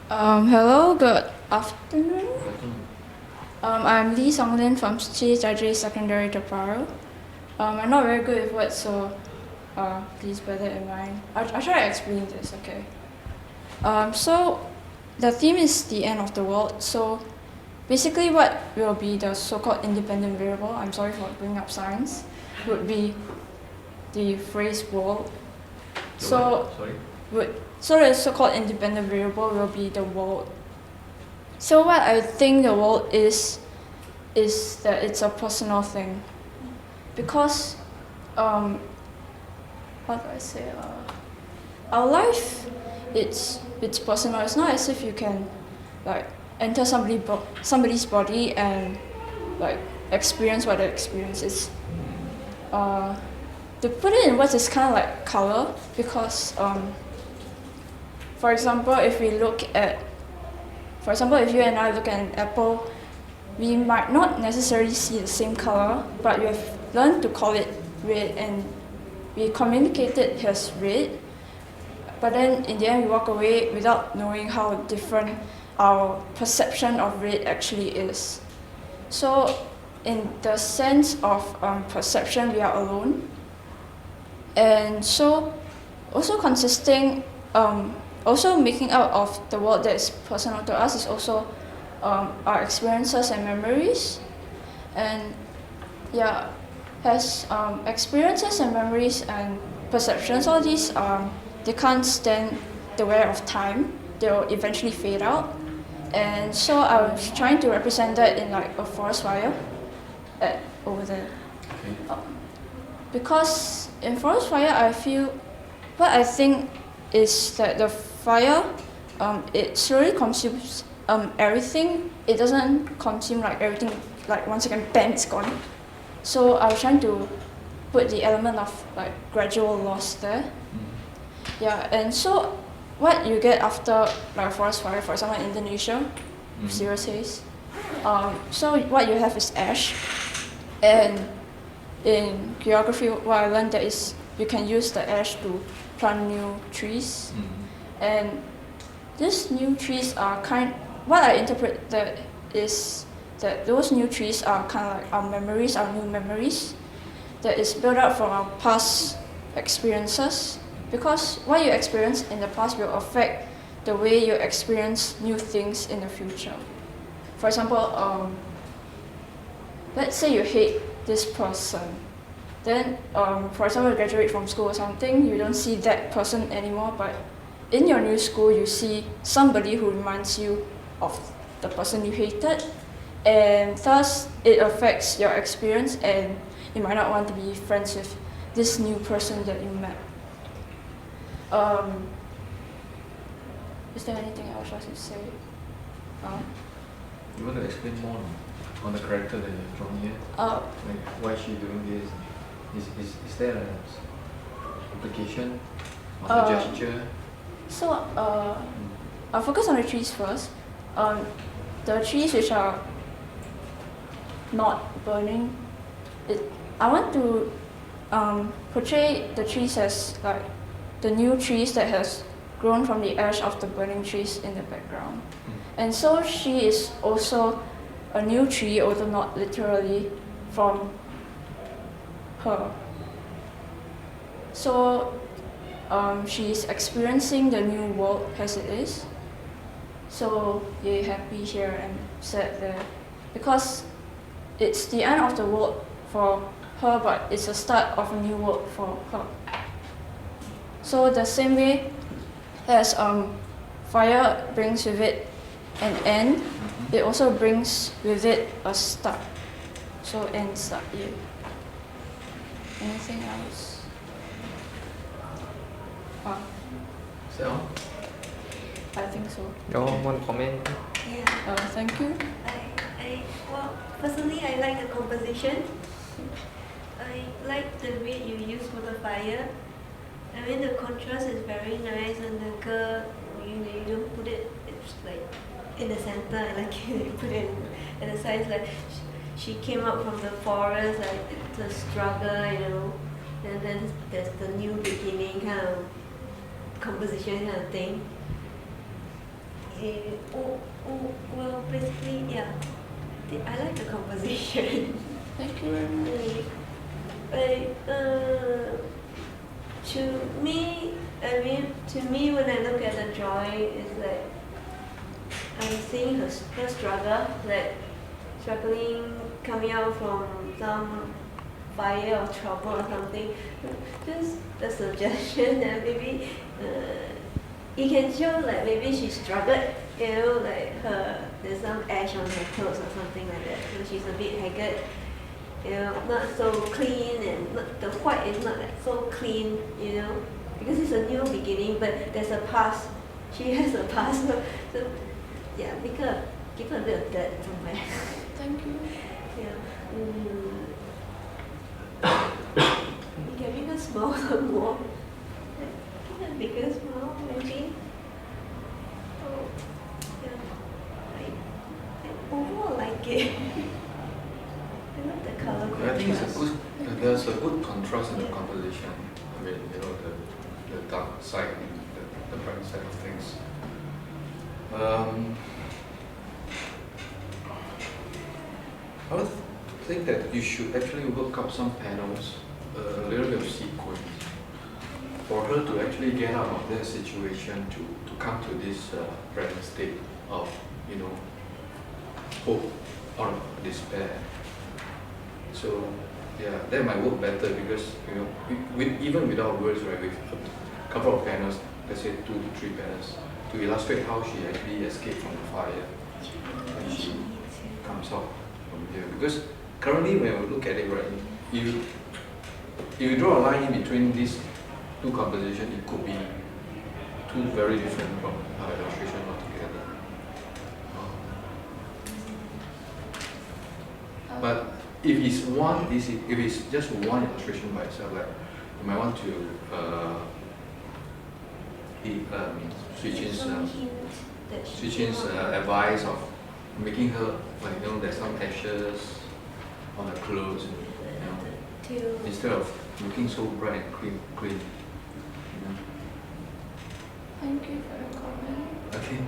Hello, good afternoon. I'm Lee Songlin from CHIJ Secondary to Payoh. I'm not very good with words, so please bear that in mind. I'll try to explain this, okay? So the theme is the end of the world. So basically, what will be the so-called independent variable? I'm sorry for bringing up science. Would be the phrase world. So the so-called independent variable will be the world. So what I think the world is that it's a personal thing, because how do I say our life it's personal. It's not as if you can like enter somebody's body and like experience what the experience is. To put it in words, it's kind of like color, because for example, if you and I look at an apple, we might not necessarily see the same color, but we have learned to call it red, and we communicate it as red. But then in the end, we walk away without knowing how different our perception of red actually is. So in the sense of perception, we are alone. And so also also making out of the world that is personal to us is also our experiences and memories. And yeah, has experiences and memories and perceptions, all these they can't stand the wear of time. They'll eventually fade out. And so I was trying to represent that in like a forest fire over there. Because in forest fire, what I think is that the fire, it slowly consumes everything. It doesn't consume like everything, like 1 second, bam, it's gone. So I was trying to put the element of like gradual loss there. Yeah, and so what you get after like a forest fire, for example in Indonesia, serious haze. So what you have is ash, and in geography, what I learned that is you can use the ash to plant new trees, and these new trees are what I interpret that is that those new trees are kind of like our memories, our new memories, that is built up from our past experiences, because what you experience in the past will affect the way you experience new things in the future. For example, let's say you hate this person, then for example you graduate from school or something, you don't see that person anymore, but in your new school you see somebody who reminds you of the person you hated, and thus it affects your experience, and you might not want to be friends with this new person that you met. Is there anything else I should say? You want to explain more on the character that you've drawn here? Like why is she doing this? Is there an implication on the gesture? So I'll focus on the trees first. The trees which are not burning, I want to portray the trees as like the new trees that has grown from the ash of the burning trees in the background. And so she is also a new tree, although not literally, from her. So she is experiencing the new world as it is. So you're happy here and sad there, because it's the end of the world for her, but it's the start of a new world for her. So the same way as fire brings with it an end, it also brings with it a start. So end, start, yeah. Anything else? Is that all? I think so. One comment. Yeah. Thank you. Well, personally, I like the composition. I like the way you use for the fire. I mean, the contrast is very nice, and the girl, you don't put it, it's like in the center. I like it. You put it in the sides, like she came out from the forest, like it's a struggle, and then there's the new beginning kind of composition kind of thing. Well, basically, yeah. I like the composition. Thank you very much. To me, when I look at the drawing, it's like I'm seeing her struggle, like struggling coming out from some fire or trouble or something. Just a suggestion that maybe it can show like maybe she struggled, like there's some ash on her clothes or something like that. So she's a bit haggard, not so clean, and the white is not like so clean, because it's a new beginning, but there's a past. She has a past, so yeah, give her a bit of dirt somewhere. Thank you. Yeah. You can make her smile some more. Give her a bigger smile, maybe. Oh, yeah. I overall like it. I like the color contrast. I think there's a good contrast in the composition. I mean, the dark side and the bright side of things. I would think that you should actually work up some panels, a little bit of sequence, for her to actually get out of that situation, to come to this present state of, hope out of despair. So, yeah, that might work better because, even without words, right, with a couple of panels, let's say 2 to 3 panels, to illustrate how she actually escaped from the fire when she comes out from here. Because currently, when we look at it, right, if you draw a line in between these 2 compositions, it could be 2 very different from illustration altogether. But if it's just one illustration by itself, like you might want to Switchin's advice of making her, like, there's some ashes on her clothes, instead of looking so bright and clean. Thank you for your comment. Okay.